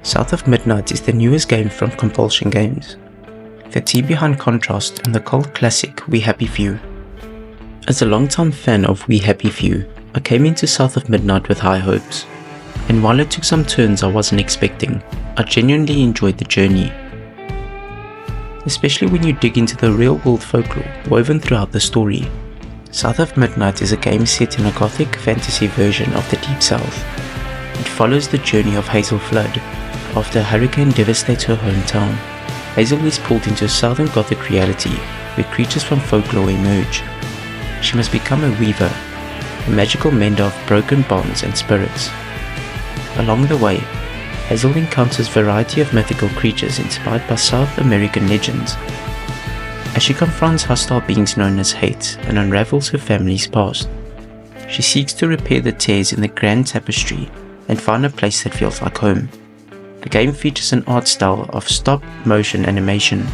South of Midnight is the newest game from Compulsion Games, the team behind Contrast and the cult classic We Happy Few. As a longtime fan of We Happy Few, I came into South of Midnight with high hopes, and while it took some turns I wasn't expecting, I genuinely enjoyed the journey. Especially when you dig into the real-world folklore woven throughout the story. South of Midnight is a game set in a gothic fantasy version of the Deep South. It follows the journey of Hazel Flood. After a hurricane devastates her hometown, Hazel is pulled into a Southern Gothic reality where creatures from folklore emerge. She must become a weaver, a magical mender of broken bonds and spirits. Along the way, Hazel encounters a variety of mythical creatures inspired by South American legends. As she confronts hostile beings known as Hate and unravels her family's past, she seeks to repair the tears in the grand tapestry and find a place that feels like home. The game features an art style of stop-motion animation.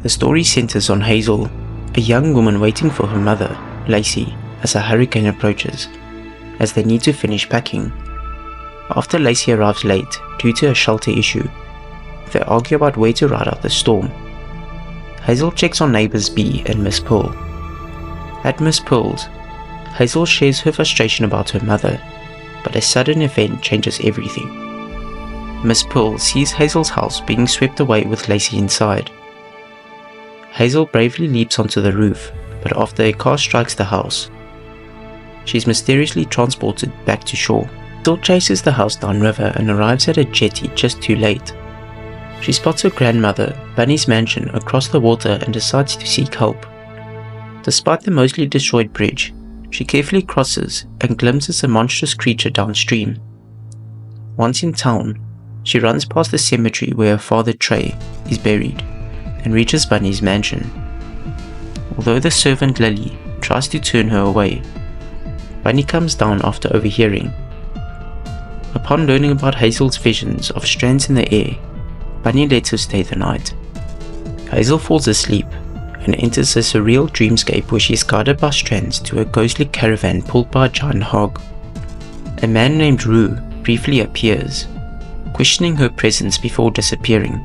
The story centers on Hazel, a young woman waiting for her mother, Lacey, as a hurricane approaches, as they need to finish packing. After Lacey arrives late due to a shelter issue, they argue about where to ride out the storm. Hazel checks on neighbors Bee and Miss Pearl. At Miss Pearl's, Hazel shares her frustration about her mother, but a sudden event changes everything. Miss Pearl sees Hazel's house being swept away with Lacey inside. Hazel bravely leaps onto the roof, but after a car strikes the house, she is mysteriously transported back to shore. Hazel chases the house downriver and arrives at a jetty just too late. She spots her grandmother, Bunny's mansion, across the water and decides to seek help. Despite the mostly destroyed bridge, she carefully crosses and glimpses a monstrous creature downstream. Once in town, she runs past the cemetery where her father Trey is buried and reaches Bunny's mansion. Although the servant Lily tries to turn her away, Bunny comes down after overhearing. Upon learning about Hazel's visions of strands in the air, Bunny lets her stay the night. Hazel falls asleep and enters a surreal dreamscape where she is guided by strands to a ghostly caravan pulled by a giant hog. A man named Rue briefly appears, questioning her presence before disappearing.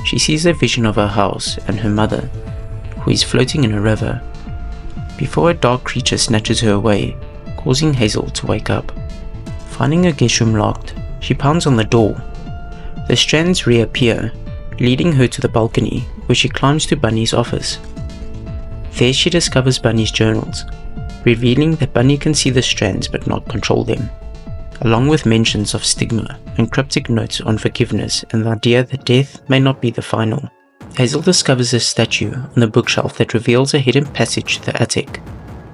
She sees a vision of her house and her mother, who is floating in a river, before a dark creature snatches her away, causing Hazel to wake up. Finding her guest room locked, she pounds on the door. The strands reappear, leading her to the balcony, where she climbs to Bunny's office. There she discovers Bunny's journals, revealing that Bunny can see the strands but not control them, along with mentions of stigma and cryptic notes on forgiveness and the idea that death may not be the final. Hazel discovers a statue on the bookshelf that reveals a hidden passage to the attic,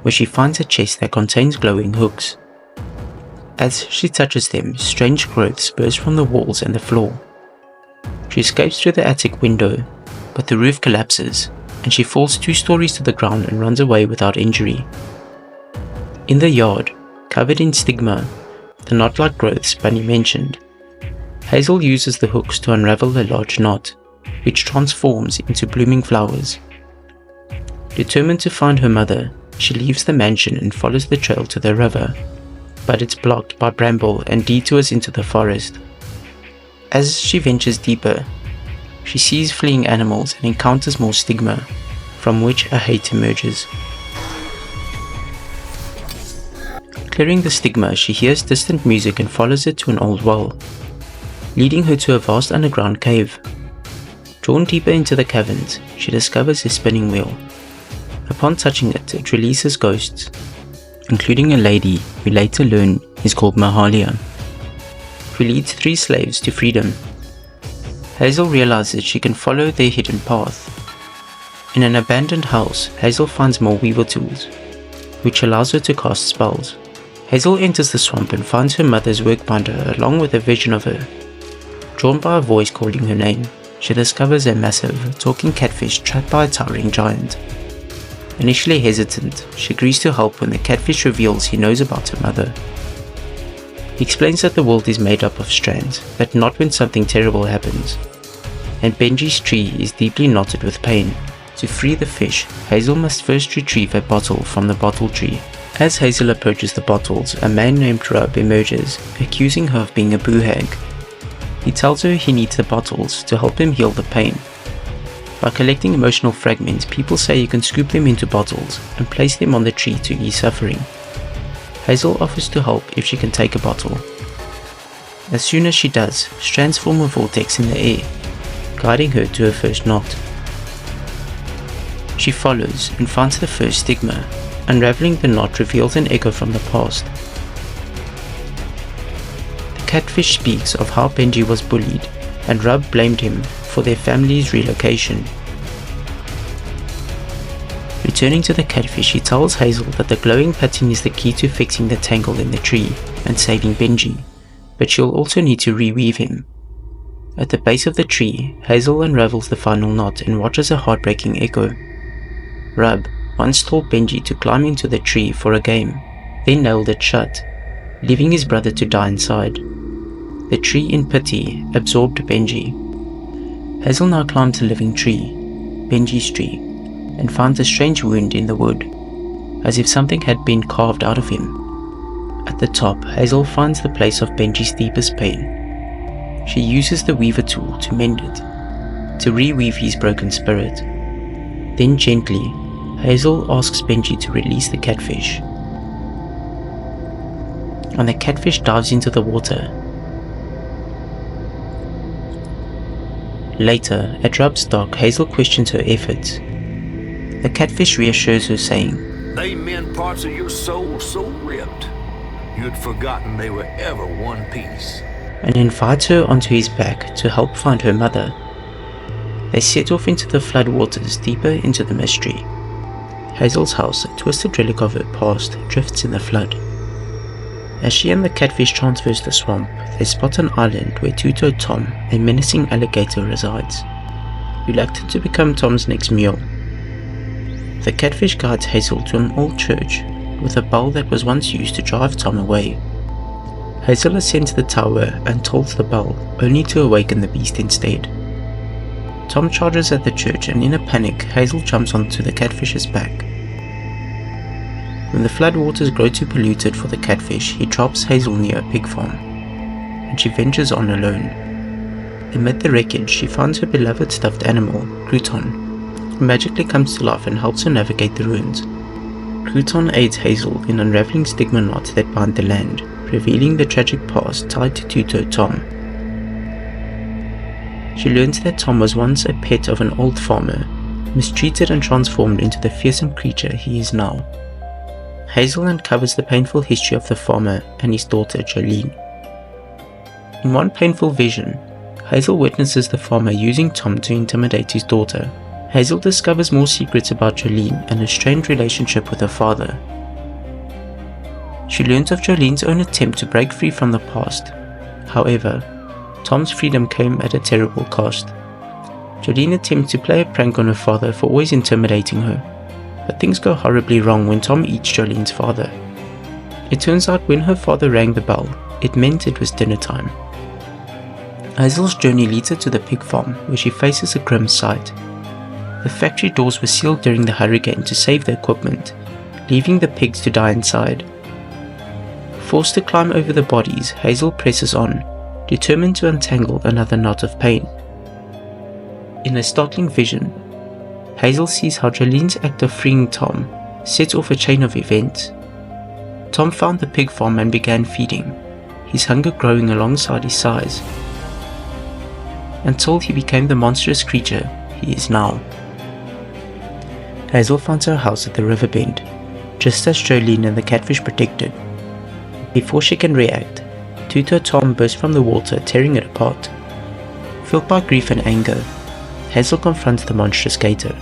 where she finds a chest that contains glowing hooks. As she touches them, strange growths burst from the walls and the floor. She escapes through the attic window, but the roof collapses, and she falls 2 stories to the ground and runs away without injury. In the yard, covered in stigma, the knot-like growths Bunny mentioned, Hazel uses the hooks to unravel a large knot, which transforms into blooming flowers. Determined to find her mother, she leaves the mansion and follows the trail to the river, but it's blocked by bramble and detours into the forest. As she ventures deeper, she sees fleeing animals and encounters more stigma, from which a hate emerges. Clearing the stigma, she hears distant music and follows it to an old well, leading her to a vast underground cave. Drawn deeper into the caverns, she discovers a spinning wheel. Upon touching it, it releases ghosts, including a lady we later learn is called Mahalia, who leads 3 slaves to freedom. Hazel realizes she can follow their hidden path. In an abandoned house, Hazel finds more weaver tools, which allows her to cast spells. Hazel enters the swamp and finds her mother's work binder along with a vision of her. Drawn by a voice calling her name, she discovers a massive, talking catfish trapped by a towering giant. Initially hesitant, she agrees to help when the catfish reveals he knows about her mother. He explains that the world is made up of strands, but not when something terrible happens, and Benji's tree is deeply knotted with pain. To free the fish, Hazel must first retrieve a bottle from the bottle tree, As Hazel approaches the bottles, a man named Rub emerges, accusing her of being a boo-hag. He tells her he needs the bottles to help him heal the pain. By collecting emotional fragments, people say you can scoop them into bottles and place them on the tree to ease suffering. Hazel offers to help if she can take a bottle. As soon as she does, strands form a vortex in the air, guiding her to her first knot. She follows and finds the first stigma. Unraveling the knot reveals an echo from the past. The catfish speaks of how Benji was bullied, and Rub blamed him for their family's relocation. Returning to the catfish, he tells Hazel that the glowing pattern is the key to fixing the tangle in the tree and saving Benji, but she'll also need to reweave him. At the base of the tree, Hazel unravels the final knot and watches a heartbreaking echo. Rub once told Benji to climb into the tree for a game, then nailed it shut, leaving his brother to die inside. The tree, in pity, absorbed Benji. Hazel now climbs the living tree, Benji's tree, and finds a strange wound in the wood, as if something had been carved out of him. At the top, Hazel finds the place of Benji's deepest pain. She uses the weaver tool to mend it, to reweave his broken spirit. Then gently, Hazel asks Benji to release the catfish, and the catfish dives into the water. Later, at Rub's dock, Hazel questions her efforts. The catfish reassures her, saying, "They mend parts of your soul so ripped, you'd forgotten they were ever one piece," and invites her onto his back to help find her mother. They set off into the flood waters deeper into the mystery. Hazel's house, a twisted relic of her past, drifts in the flood. As she and the catfish traverse the swamp, they spot an island where Two-Toed Tom, a menacing alligator, resides, reluctant to become Tom's next meal. The catfish guides Hazel to an old church with a bell that was once used to drive Tom away. Hazel ascends the tower and tolls the bell, only to awaken the beast instead. Tom charges at the church, and in a panic, Hazel jumps onto the catfish's back. When the floodwaters grow too polluted for the catfish, he drops Hazel near a pig farm, and she ventures on alone. Amid the wreckage, she finds her beloved stuffed animal, Crouton, who magically comes to life and helps her navigate the ruins. Crouton aids Hazel in unraveling stigma knots that bind the land, revealing the tragic past tied to Two-Toed Tom. She learns that Tom was once a pet of an old farmer, mistreated and transformed into the fearsome creature he is now. Hazel uncovers the painful history of the farmer and his daughter Jolene. In one painful vision, Hazel witnesses the farmer using Tom to intimidate his daughter. Hazel discovers more secrets about Jolene and a strained relationship with her father. She learns of Jolene's own attempt to break free from the past. However, Tom's freedom came at a terrible cost. Jolene attempts to play a prank on her father for always intimidating her, but things go horribly wrong when Tom eats Jolene's father. It turns out when her father rang the bell, it meant it was dinner time. Hazel's journey leads her to the pig farm, where she faces a grim sight. The factory doors were sealed during the hurricane to save the equipment, leaving the pigs to die inside. Forced to climb over the bodies, Hazel presses on, determined to untangle another knot of pain. In a startling vision, Hazel sees how Jolene's act of freeing Tom sets off a chain of events. Tom found the pig farm and began feeding, his hunger growing alongside his size, until he became the monstrous creature he is now. Hazel finds her house at the river bend, just as Jolene and the catfish predicted. Before she can react, Two-Toed Tom bursts from the water, tearing it apart. Filled by grief and anger, Hazel confronts the monstrous gator.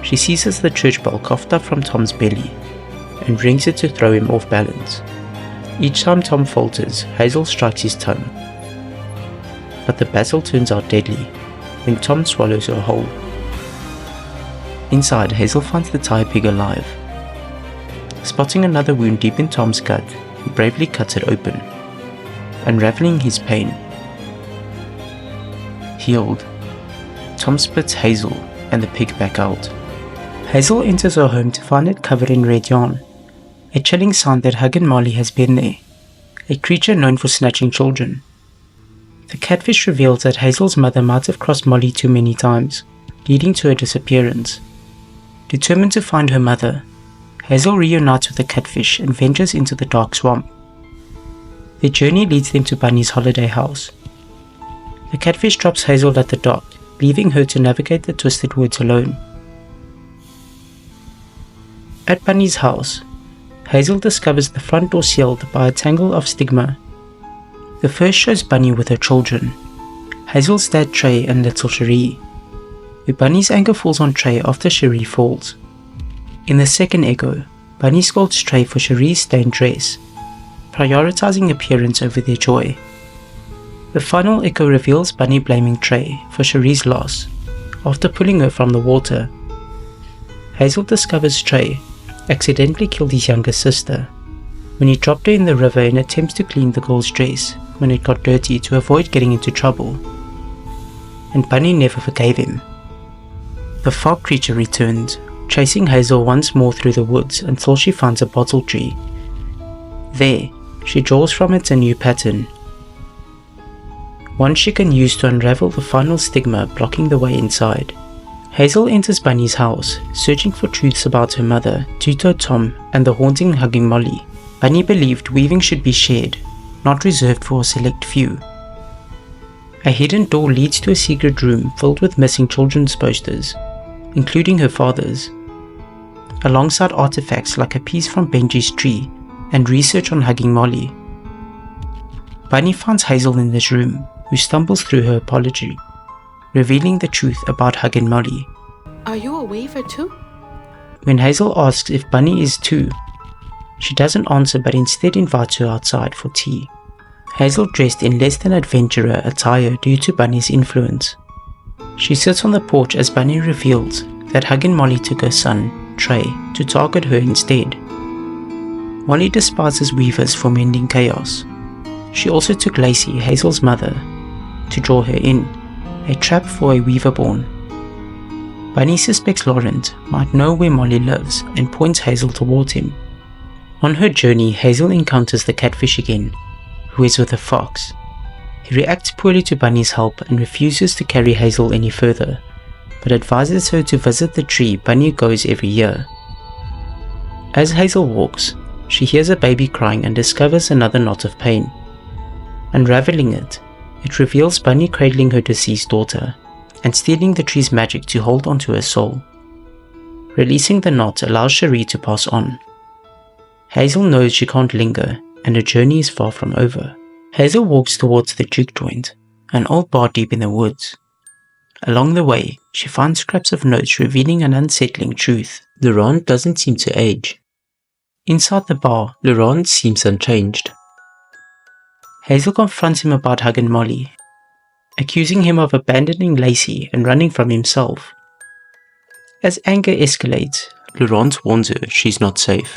She seizes the church bell coughed up from Tom's belly and rings it to throw him off balance. Each time Tom falters, Hazel strikes his tongue. But the basil turns out deadly when Tom swallows her whole. Inside, Hazel finds the tire pig alive. Spotting another wound deep in Tom's gut, he bravely cuts it open, unraveling his pain. Healed, Tom splits Hazel and the pig back out. Hazel enters her home to find it covered in red yarn, a chilling sign that Hug and Molly has been there, a creature known for snatching children. The catfish reveals that Hazel's mother might have crossed Molly too many times, leading to her disappearance. Determined to find her mother, Hazel reunites with the catfish and ventures into the dark swamp. Their journey leads them to Bunny's holiday house. The catfish drops Hazel at the dock, leaving her to navigate the twisted woods alone. At Bunny's house, Hazel discovers the front door sealed by a tangle of stigma. The first shows Bunny with her children, Hazel's dad Trey and little Cherie, where Bunny's anger falls on Trey after Cherie falls. In the second echo, Bunny scolds Trey for Cherie's stained dress, prioritizing appearance over their joy. The final echo reveals Bunny blaming Trey for Cherie's loss after pulling her from the water. Hazel discovers Trey accidentally killed his younger sister when he dropped her in the river in attempts to clean the girl's dress when it got dirty to avoid getting into trouble, and Bunny never forgave him. The fog creature returns, chasing Hazel once more through the woods until she finds a bottle tree. There, she draws from it a new pattern, one she can use to unravel the final stigma blocking the way inside. Hazel enters Bunny's house, searching for truths about her mother, Tuto Tom, and the haunting Hugging Molly. Bunny believed weaving should be shared, not reserved for a select few. A hidden door leads to a secret room filled with missing children's posters, including her father's, alongside artifacts like a piece from Benji's tree and research on Hugging Molly. Bunny finds Hazel in this room, who stumbles through her apology, revealing the truth about Hug and Molly. Are you a weaver too? When Hazel asks if Bunny is too, she doesn't answer but instead invites her outside for tea. Hazel dressed in less than adventurer attire due to Bunny's influence. She sits on the porch as Bunny reveals that Hug and Molly took her son, Trey, to target her instead. Molly despises weavers for mending chaos. She also took Lacey, Hazel's mother, to draw her in, a trap for a weaver born. Bunny suspects Laurent might know where Molly lives and points Hazel towards him. On her journey, Hazel encounters the catfish again, who is with a fox. He reacts poorly to Bunny's help and refuses to carry Hazel any further, but advises her to visit the tree Bunny goes every year. As Hazel walks, she hears a baby crying and discovers another knot of pain. Unraveling it, it reveals Bunny cradling her deceased daughter and stealing the tree's magic to hold onto her soul. Releasing the knot allows Cherie to pass on. Hazel knows she can't linger and her journey is far from over. Hazel walks towards the juke joint, an old bar deep in the woods. Along the way, she finds scraps of notes revealing an unsettling truth. Laurent doesn't seem to age. Inside the bar, Laurent seems unchanged. Hazel confronts him about Hug and Molly, accusing him of abandoning Lacey and running from himself. As anger escalates, Laurent warns her she's not safe.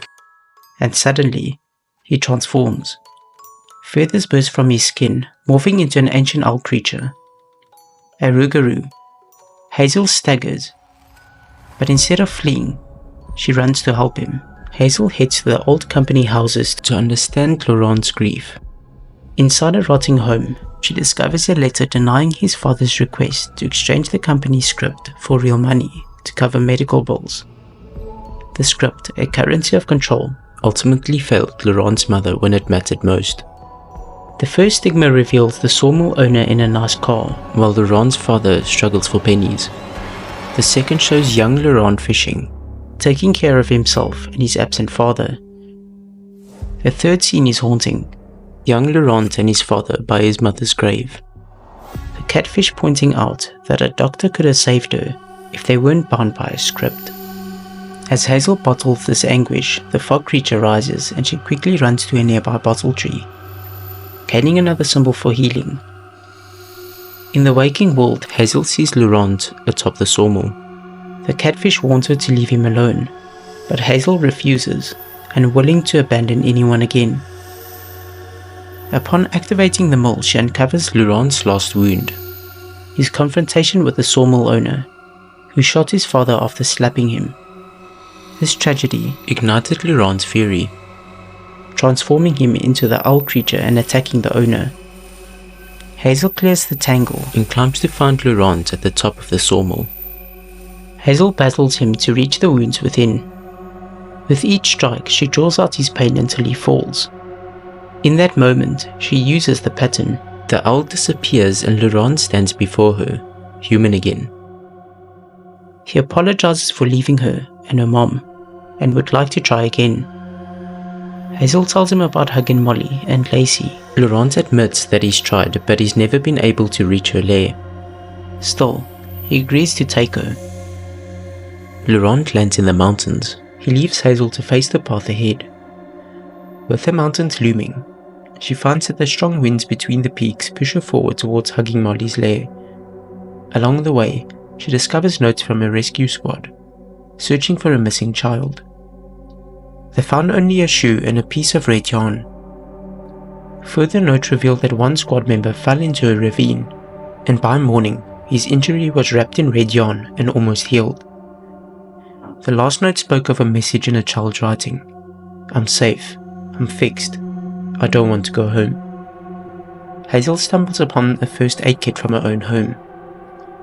And suddenly, he transforms. Feathers burst from his skin, morphing into an ancient owl creature. A Rougarou. Hazel staggers, but instead of fleeing, she runs to help him. Hazel heads to the old company houses to understand Laurent's grief. Inside a rotting home, she discovers a letter denying his father's request to exchange the company's script for real money to cover medical bills. The script, a currency of control, ultimately failed Laurent's mother when it mattered most. The first stigma reveals the sawmill owner in a nice car, while Laurent's father struggles for pennies. The second shows young Laurent fishing, taking care of himself and his absent father. The third scene is haunting, young Laurent and his father by his mother's grave. The catfish pointing out that a doctor could have saved her if they weren't bound by a script. As Hazel bottles this anguish, the fog creature rises and she quickly runs to a nearby bottle tree, gaining another symbol for healing. In the waking world, Hazel sees Laurent atop the sawmill. The catfish warns her to leave him alone, but Hazel refuses, unwilling to abandon anyone again. Upon activating the mill, she uncovers Laurent's last wound, his confrontation with the sawmill owner, who shot his father after slapping him. This tragedy ignited Laurent's fury, transforming him into the owl creature and attacking the owner. Hazel clears the tangle and climbs to find Laurent at the top of the sawmill. Hazel battles him to reach the wounds within. With each strike, she draws out his pain until he falls. In that moment, she uses the pattern. The owl disappears and Laurent stands before her, human again. He apologizes for leaving her and her mom, and would like to try again. Hazel tells him about hugging Molly and Lacey. Laurent admits that he's tried, but he's never been able to reach her lair. Still, he agrees to take her. Laurent lands in the mountains. He leaves Hazel to face the path ahead. With the mountains looming, she finds that the strong winds between the peaks push her forward towards hugging Molly's lair. Along the way, she discovers notes from a rescue squad, searching for a missing child. They found only a shoe and a piece of red yarn. Further notes reveal that one squad member fell into a ravine, and by morning, his injury was wrapped in red yarn and almost healed. The last note spoke of a message in a child's writing. "I'm safe. I'm fixed. I don't want to go home." Hazel stumbles upon a first aid kit from her own home,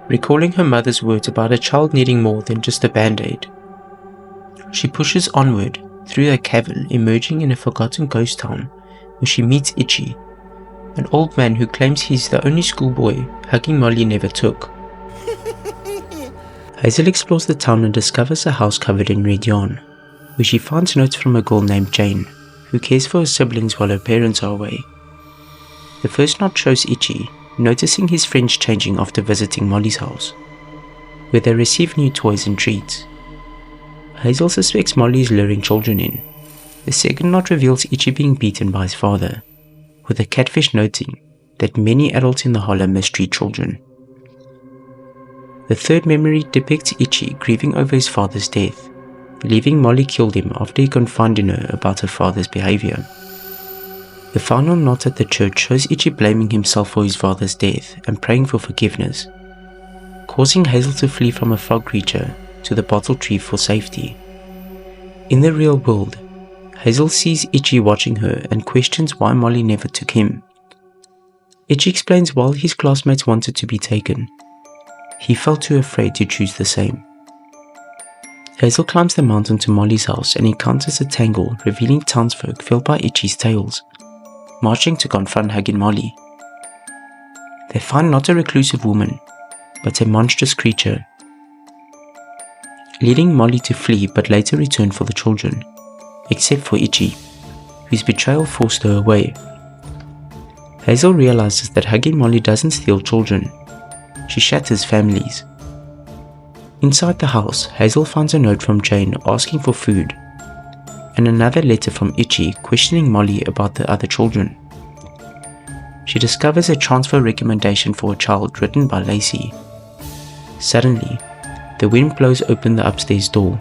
recalling her mother's words about a child needing more than just a band-aid. She pushes onward through a cavern, emerging in a forgotten ghost town where she meets Itchy, an old man who claims he's the only schoolboy hugging Molly never took. Hazel explores the town and discovers a house covered in red yarn, where she finds notes from a girl named Jane, who cares for her siblings while her parents are away. The first note shows Itchy noticing his friends changing after visiting Molly's house, where they receive new toys and treats. Hazel suspects Molly is luring children in. The second note reveals Itchy being beaten by his father, with a catfish noting that many adults in the hollow mistreat children. The third memory depicts Itchy grieving over his father's death, believing Molly killed him after he confided in her about her father's behavior. The final note at the church shows Itchy blaming himself for his father's death and praying for forgiveness, causing Hazel to flee from a frog creature to the bottle tree for safety. In the real world, Hazel sees Itchy watching her and questions why Molly never took him. Itchy explains while his classmates wanted to be taken, he felt too afraid to choose the same. Hazel climbs the mountain to Molly's house and encounters a tangle revealing townsfolk filled by Itchy's tales, marching to confront hugging Molly. They find not a reclusive woman, but a monstrous creature, leading Molly to flee but later return for the children, except for Itchy, whose betrayal forced her away. Hazel realizes that hugging Molly doesn't steal children, she shatters families. Inside the house, Hazel finds a note from Jane asking for food, and another letter from Itchy questioning Molly about the other children. She discovers a transfer recommendation for a child written by Lacey. Suddenly, the wind blows open the upstairs door.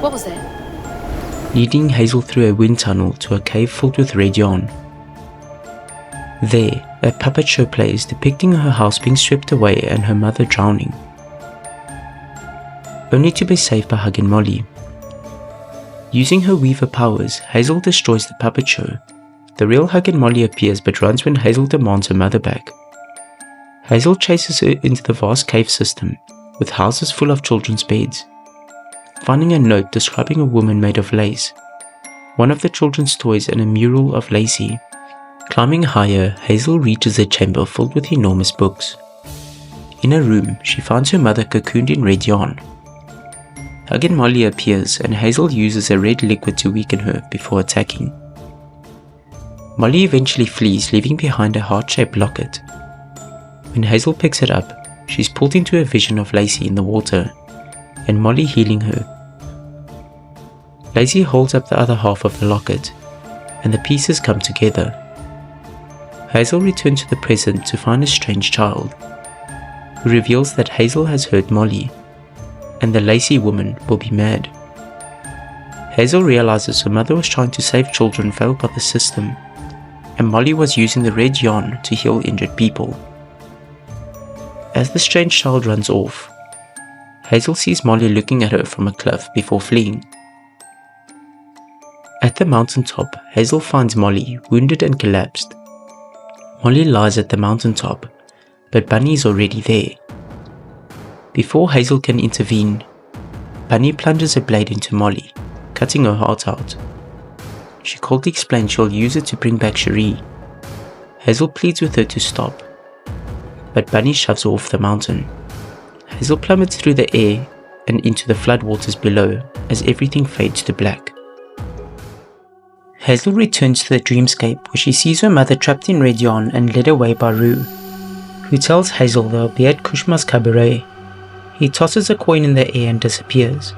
What was that? Leading Hazel through a wind tunnel to a cave filled with red yarn. There, a puppet show plays depicting her house being swept away and her mother drowning, only to be saved by hugging Molly. Using her weaver powers, Hazel destroys the puppet show. The real hugging Molly appears but runs when Hazel demands her mother back. Hazel chases her into the vast cave system, with houses full of children's beds, finding a note describing a woman made of lace, one of the children's toys and a mural of Lacey. Climbing higher, Hazel reaches a chamber filled with enormous books. In a room, she finds her mother cocooned in red yarn. Hugging Molly appears and Hazel uses a red liquid to weaken her before attacking. Molly eventually flees, leaving behind a heart-shaped locket. When Hazel picks it up, she's pulled into a vision of Lacey in the water, and Molly healing her. Lacey holds up the other half of the locket, and the pieces come together. Hazel returns to the present to find a strange child, who reveals that Hazel has hurt Molly, and the Lacey woman will be mad. Hazel realizes her mother was trying to save children failed by the system, and Molly was using the red yarn to heal injured people. As the strange child runs off, Hazel sees Molly looking at her from a cliff before fleeing. At the mountaintop, Hazel finds Molly, wounded and collapsed. Molly lies at the mountaintop, but Bunny is already there. Before Hazel can intervene, Bunny plunges a blade into Molly, cutting her heart out. She coldly explains she'll use it to bring back Cherie. Hazel pleads with her to stop, but Bunny shoves her off the mountain. Hazel plummets through the air and into the floodwaters below as everything fades to black. Hazel returns to the dreamscape where she sees her mother trapped in red yarn and led away by Rue, who tells Hazel they'll be at Kushma's cabaret. He tosses a coin in the air and disappears.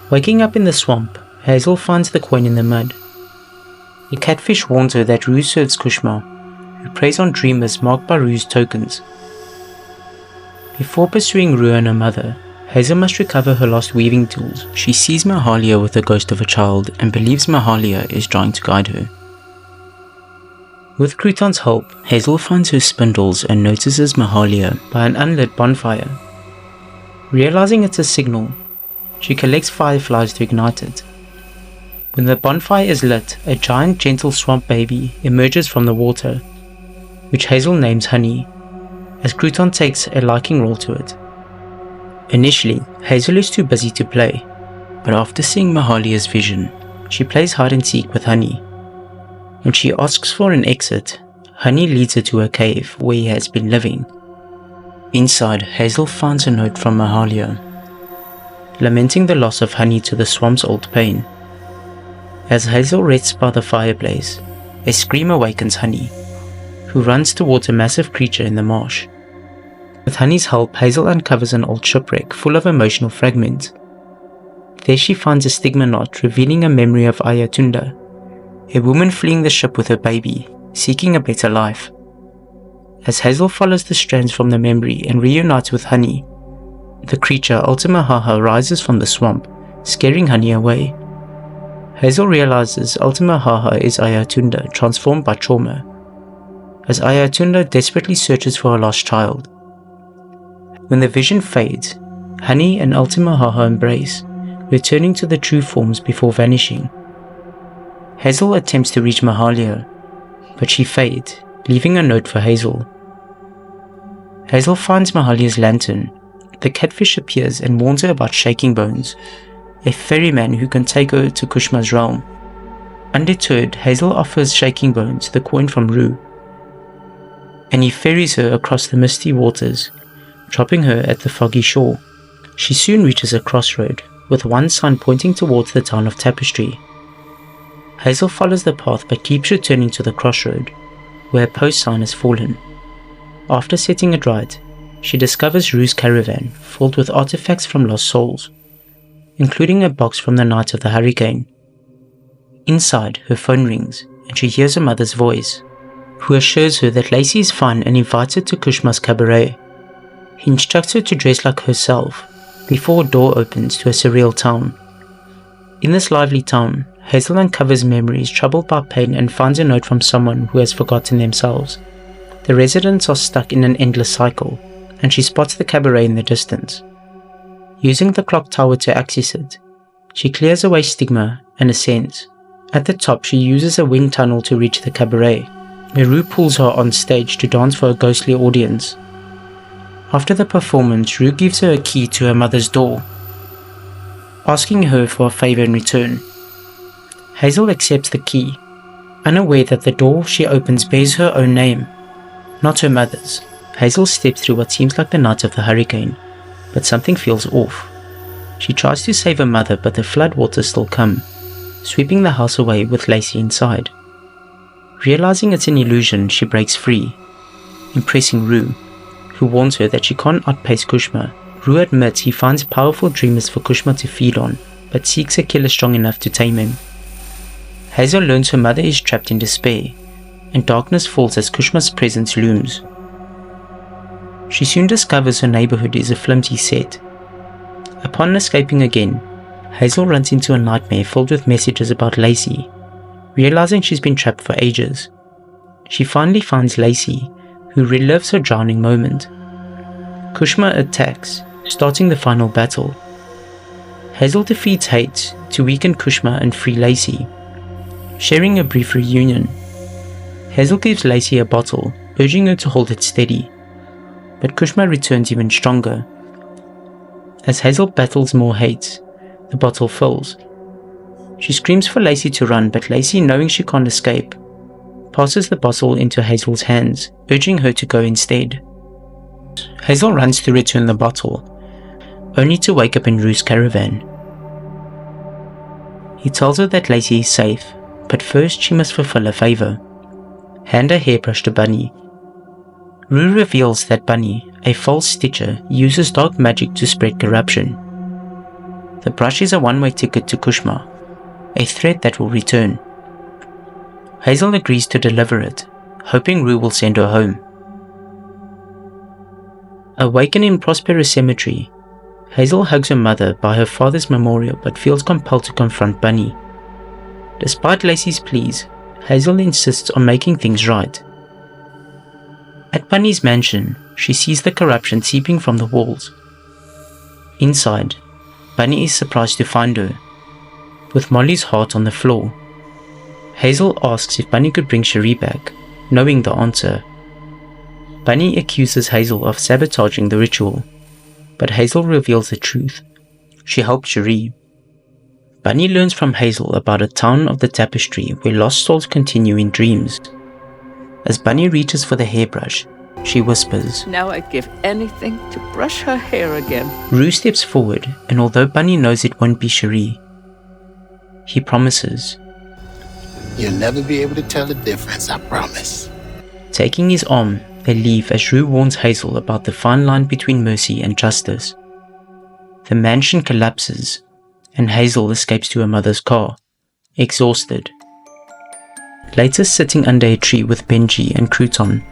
Waking up in the swamp, Hazel finds the coin in the mud. The catfish warns her that Rue serves Kushma, who preys on dreamers marked by Rue's tokens. Before pursuing Rue and her mother, Hazel must recover her lost weaving tools. She sees Mahalia with the ghost of a child and believes Mahalia is trying to guide her. With Crouton's help, Hazel finds her spindles and notices Mahalia by an unlit bonfire. Realizing it's a signal, she collects fireflies to ignite it. When the bonfire is lit, a giant gentle swamp baby emerges from the water, which Hazel names Honey, as Crouton takes a liking role to it. Initially, Hazel is too busy to play, but after seeing Mahalia's vision, she plays hide and seek with Honey. When she asks for an exit, Honey leads her to a cave where he has been living. Inside, Hazel finds a note from Mahalia, lamenting the loss of Honey to the swamp's old pain. As Hazel rests by the fireplace, a scream awakens Honey, who runs towards a massive creature in the marsh. With Honey's help, Hazel uncovers an old shipwreck full of emotional fragments. There she finds a stigma knot revealing a memory of Ayatunda, a woman fleeing the ship with her baby, seeking a better life. As Hazel follows the strands from the memory and reunites with Honey, the creature Ultima Haha rises from the swamp, scaring Honey away. Hazel realizes Ultima Haha is Ayatunda transformed by trauma, as Ayatunda desperately searches for her lost child. When the vision fades, Honey and Ultima Haha embrace, returning to the true forms before vanishing. Hazel attempts to reach Mahalia, but she fades, leaving a note for Hazel. Hazel finds Mahalia's lantern. The catfish appears and warns her about Shaking Bones, a ferryman who can take her to Kushma's realm. Undeterred, Hazel offers Shaking Bones the coin from Rue, and he ferries her across the misty waters, dropping her at the foggy shore. She soon reaches a crossroad, with one sign pointing towards the town of Tapestry. Hazel follows the path but keeps returning to the crossroad, where a post sign has fallen. After setting it right, she discovers Rue's caravan filled with artifacts from lost souls, including a box from the night of the hurricane. Inside, her phone rings and she hears her mother's voice, who assures her that Lacey is fine and invites her to Kushma's cabaret. He instructs her to dress like herself before a door opens to a surreal town. In this lively town, Hazel uncovers memories troubled by pain and finds a note from someone who has forgotten themselves. The residents are stuck in an endless cycle, and she spots the cabaret in the distance. Using the clock tower to access it, she clears away stigma and ascends. At the top, she uses a wind tunnel to reach the cabaret, where Rue pulls her on stage to dance for a ghostly audience. After the performance, Rue gives her a key to her mother's door, asking her for a favor in return. Hazel accepts the key, unaware that the door she opens bears her own name, not her mother's. Hazel steps through what seems like the night of the hurricane, but something feels off. She tries to save her mother, but the floodwaters still come, sweeping the house away with Lacey inside. Realizing it's an illusion, she breaks free, impressing Rue, who warns her that she can't outpace Kushma. Rue admits he finds powerful dreamers for Kushma to feed on, but seeks a killer strong enough to tame him. Hazel learns her mother is trapped in despair, and darkness falls as Kushma's presence looms. She soon discovers her neighborhood is a flimsy set. Upon escaping again, Hazel runs into a nightmare filled with messages about Lacey, realizing she's been trapped for ages. She finally finds Lacey, who relives her drowning moment. Kushma attacks, starting the final battle. Hazel defeats Hate to weaken Kushma and free Lacey. Sharing a brief reunion, Hazel gives Lacey a bottle, urging her to hold it steady, but Kushma returns even stronger. As Hazel battles more Hate, the bottle fills. She screams for Lacey to run, but Lacey, knowing she can't escape, passes the bottle into Hazel's hands, urging her to go instead. Hazel runs to return the bottle, only to wake up in Rue's caravan. He tells her that Lacey is safe, but first she must fulfill a favor. Hand a hairbrush to Bunny. Rue reveals that Bunny, a false stitcher, uses dark magic to spread corruption. The brush is a one-way ticket to Kushma, a threat that will return. Hazel agrees to deliver it, hoping Rue will send her home. Awakened in Prosperous Cemetery, Hazel hugs her mother by her father's memorial but feels compelled to confront Bunny. Despite Lacey's pleas, Hazel insists on making things right. At Bunny's mansion, she sees the corruption seeping from the walls. Inside, Bunny is surprised to find her, with Molly's heart on the floor. Hazel asks if Bunny could bring Cherie back, knowing the answer. Bunny accuses Hazel of sabotaging the ritual, but Hazel reveals the truth. She helped Cherie. Bunny learns from Hazel about a town of the tapestry where lost souls continue in dreams. As Bunny reaches for the hairbrush, she whispers, "Now I'd give anything to brush her hair again." Rue steps forward, and although Bunny knows it won't be Cherie, he promises. "You'll never be able to tell the difference, I promise." Taking his arm, they leave as Rue warns Hazel about the fine line between mercy and justice. The mansion collapses, and Hazel escapes to her mother's car, exhausted. Later, sitting under a tree with Benji and Crouton,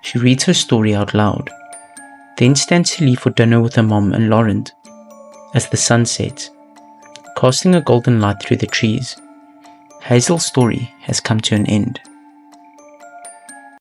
she reads her story out loud, then stands to leave for dinner with her mom and Laurent. As the sun sets, casting a golden light through the trees, Hazel's story has come to an end.